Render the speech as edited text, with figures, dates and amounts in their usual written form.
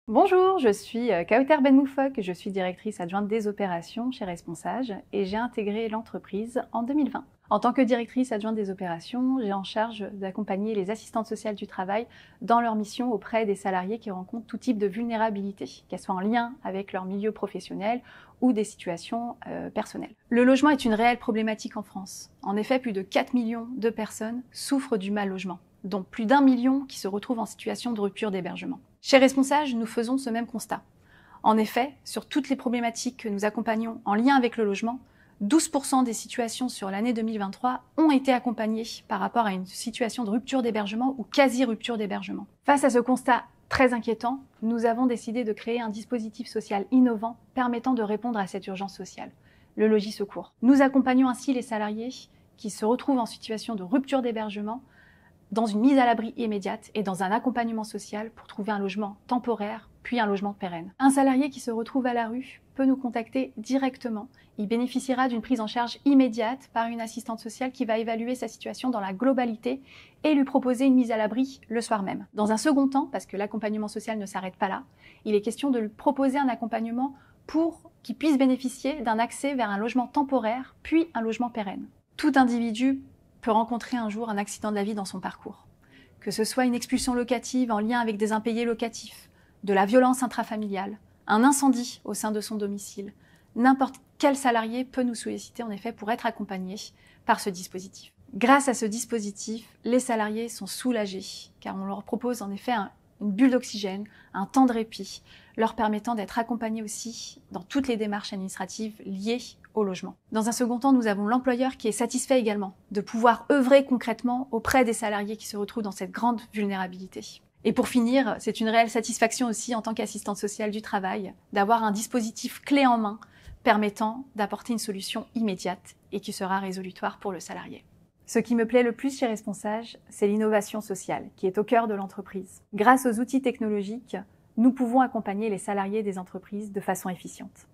Bonjour, je suis Kauter Benmoufok, je suis directrice adjointe des opérations chez Responsage et j'ai intégré l'entreprise en 2020. En tant que directrice adjointe des opérations, j'ai en charge d'accompagner les assistantes sociales du travail dans leur mission auprès des salariés qui rencontrent tout type de vulnérabilité, qu'elles soient en lien avec leur milieu professionnel ou des situations personnelles. Le logement est une réelle problématique en France. En effet, plus de 4 millions de personnes souffrent du mal logement, dont plus d'1 million qui se retrouvent en situation de rupture d'hébergement. Chez Responsage, nous faisons ce même constat. En effet, sur toutes les problématiques que nous accompagnons en lien avec le logement, 12% des situations sur l'année 2023 ont été accompagnées par rapport à une situation de rupture d'hébergement ou quasi-rupture d'hébergement. Face à ce constat très inquiétant, nous avons décidé de créer un dispositif social innovant permettant de répondre à cette urgence sociale, le Logis Secours. Nous accompagnons ainsi les salariés qui se retrouvent en situation de rupture d'hébergement dans une mise à l'abri immédiate et dans un accompagnement social pour trouver un logement temporaire, puis un logement pérenne. Un salarié qui se retrouve à la rue peut nous contacter directement. Il bénéficiera d'une prise en charge immédiate par une assistante sociale qui va évaluer sa situation dans la globalité et lui proposer une mise à l'abri le soir même. Dans un second temps, parce que l'accompagnement social ne s'arrête pas là, il est question de lui proposer un accompagnement pour qu'il puisse bénéficier d'un accès vers un logement temporaire, puis un logement pérenne. Tout individu peut rencontrer un jour un accident de la vie dans son parcours. Que ce soit une expulsion locative en lien avec des impayés locatifs, de la violence intrafamiliale, un incendie au sein de son domicile, n'importe quel salarié peut nous solliciter en effet pour être accompagné par ce dispositif. Grâce à ce dispositif, les salariés sont soulagés car on leur propose en effet une bulle d'oxygène, un temps de répit, leur permettant d'être accompagnés aussi dans toutes les démarches administratives liées au logement. Dans un second temps, nous avons l'employeur qui est satisfait également de pouvoir œuvrer concrètement auprès des salariés qui se retrouvent dans cette grande vulnérabilité. Et pour finir, c'est une réelle satisfaction aussi en tant qu'assistante sociale du travail d'avoir un dispositif clé en main permettant d'apporter une solution immédiate et qui sera résolutoire pour le salarié. Ce qui me plaît le plus chez Responsage, c'est l'innovation sociale qui est au cœur de l'entreprise. Grâce aux outils technologiques, nous pouvons accompagner les salariés des entreprises de façon efficiente.